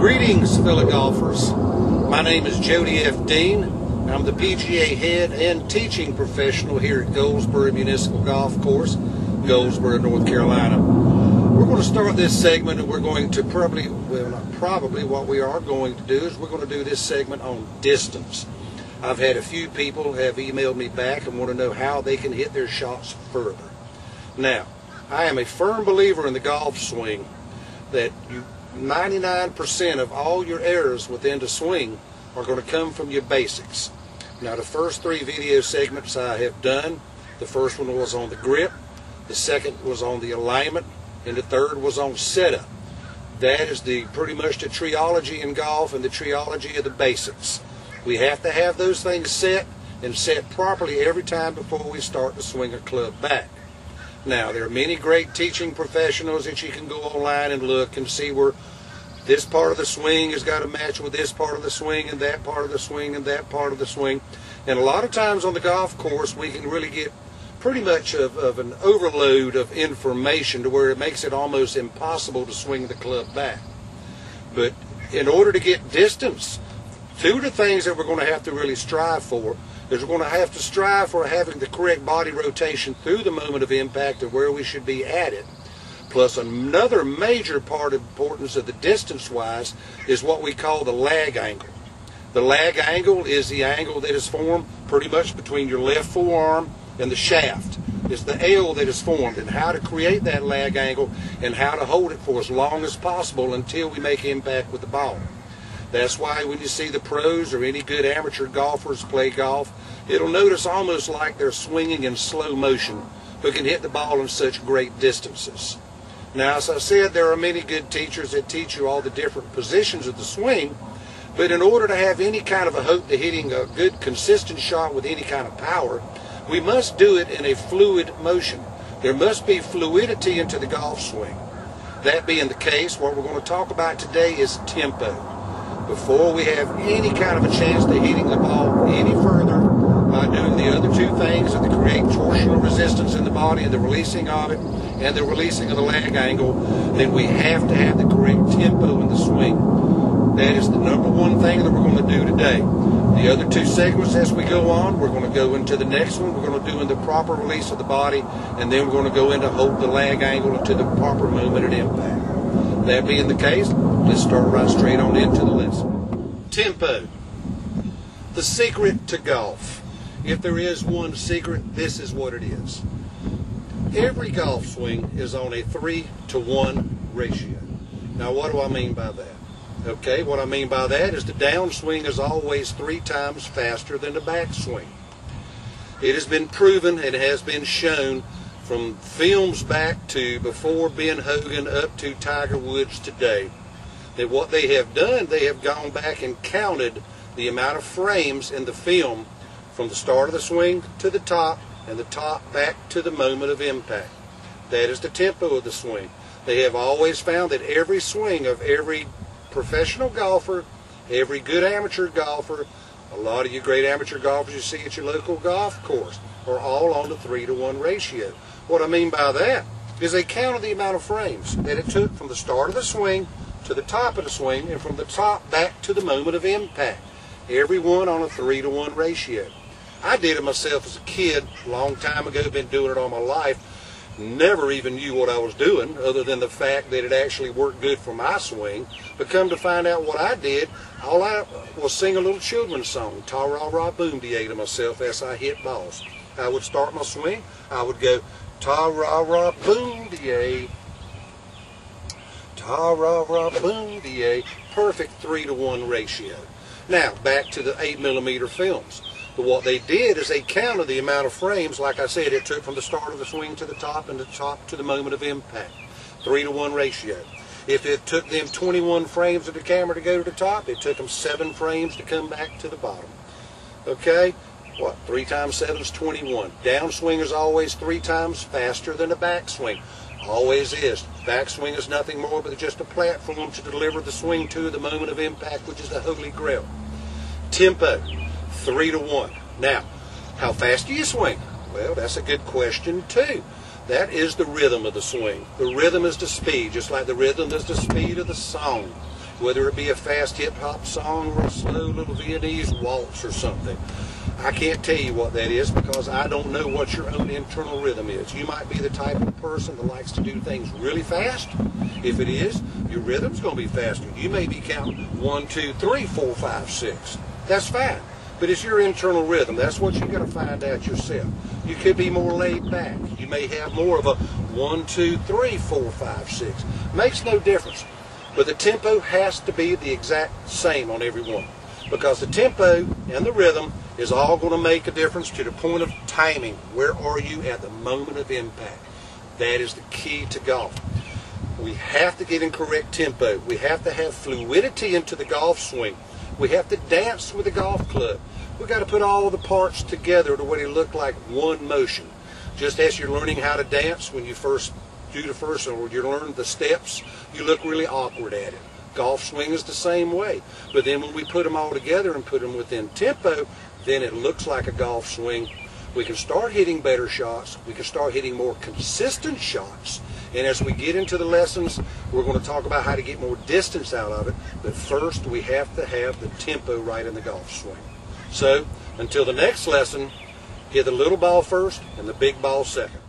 Greetings, fellow golfers. My name is Jody F. Dean. I'm the PGA head and teaching professional here at Goldsboro Municipal Golf Course, Goldsboro, North Carolina. We're going to start this segment, and we're going to what we are going to do is we're going to do this segment on distance. I've had a few people have emailed me back and want to know how they can hit their shots further. Now, I am a firm believer in the golf swing that 99% of all your errors within the swing are going to come from your basics. Now, the first three video segments I have done, the first one was on the grip, the second was on the alignment, and the third was on setup. That is pretty much the triology in golf and the triology of the basics. We have to have those things set and set properly every time before we start to swing a club back. Now, there are many great teaching professionals that you can go online and look and see where this part of the swing has got to match with this part of the swing and that part of the swing and that part of the swing. And a lot of times on the golf course we can really get pretty much of an overload of information to where it makes it almost impossible to swing the club back. But in order to get distance, two of the things that we're going to have to really strive for is we're going to have to strive for having the correct body rotation through the moment of impact of where we should be at it. Plus, another major part of importance of the distance-wise is what we call the lag angle. The lag angle is the angle that is formed pretty much between your left forearm and the shaft. It's the L that is formed, and how to create that lag angle and how to hold it for as long as possible until we make impact with the ball. That's why when you see the pros or any good amateur golfers play golf, it'll notice almost like they're swinging in slow motion, who can hit the ball in such great distances. Now, as I said, there are many good teachers that teach you all the different positions of the swing, but in order to have any kind of a hope to hitting a good consistent shot with any kind of power, we must do it in a fluid motion. There must be fluidity into the golf swing. That being the case, what we're going to talk about today is tempo. Before we have any kind of a chance to hitting the ball any further by doing the other two things of the create torsional resistance in the body and the releasing of it and the releasing of the lag angle, then we have to have the correct tempo in the swing. That is the number one thing that we're going to do today. The other two segments as we go on, we're going to go into the next one. We're going to do in the proper release of the body, and then we're going to go into hold the lag angle into the proper moment of impact. That being the case, let's start right straight on into the lesson. Tempo. The secret to golf. If there is one secret, this is what it is. Every golf swing is on a 3-to-1 ratio. Now, what do I mean by that? Okay, what I mean by that is the downswing is always 3 times faster than the backswing. It has been proven and has been shown from films back to before Ben Hogan up to Tiger Woods today, that what they have done, they have gone back and counted the amount of frames in the film from the start of the swing to the top and the top back to the moment of impact. That is the tempo of the swing. They have always found that every swing of every professional golfer, every good amateur golfer, a lot of you great amateur golfers you see at your local golf course are all on the 3-to-1 ratio. What I mean by that is they counted the amount of frames that it took from the start of the swing to the top of the swing and from the top back to the moment of impact. Every one on a 3-to-1 ratio. I did it myself as a kid a long time ago, been doing it all my life. Never even knew what I was doing other than the fact that it actually worked good for my swing. But come to find out what I did, all I was sing a little children's song, Ta-ra-ra boom-de-ay to myself as I hit balls. I would start my swing, I would go ta-ra-ra boom-de-ay, ta-ra-ra boom-de-ay, perfect 3-to-1 ratio. Now, back to the 8mm films. But what they did is they counted the amount of frames, like I said, it took from the start of the swing to the top and the top to the moment of impact. 3-to-1 ratio. If it took them 21 frames of the camera to go to the top, it took them 7 frames to come back to the bottom. Okay? What? 3 times 7 is 21. Downswing is always 3 times faster than the backswing. Always is. Backswing is nothing more but just a platform to deliver the swing to the moment of impact, which is the holy grail. Tempo. 3-to-1. Now, how fast do you swing? Well, that's a good question too. That is the rhythm of the swing. The rhythm is the speed, just like the rhythm is the speed of the song. whether it be a fast hip-hop song or a slow little Viennese waltz or something. I can't tell you what that is because I don't know what your own internal rhythm is. You might be the type of person that likes to do things really fast. If it is, your rhythm's going to be faster. You may be counting 1, 2, 3, 4, 5, 6. That's fine. But it's your internal rhythm. That's what you've got to find out yourself. You could be more laid back. You may have more of a 1, 2, 3, 4, 5, 6. Makes no difference. But the tempo has to be the exact same on every one. Because the tempo and the rhythm is all going to make a difference to the point of timing. Where are you at the moment of impact? That is the key to golf. We have to get in correct tempo. We have to have fluidity into the golf swing. We have to dance with the golf club. We've got to put all the parts together to where they look like one motion. Just as you're learning how to dance, when you first do the first, or you learn the steps, you look really awkward at it. Golf swing is the same way. But then when we put them all together and put them within tempo, then it looks like a golf swing. We can start hitting better shots. We can start hitting more consistent shots. And as we get into the lessons, we're going to talk about how to get more distance out of it. But first, we have to have the tempo right in the golf swing. So, until the next lesson, hit the little ball first and the big ball second.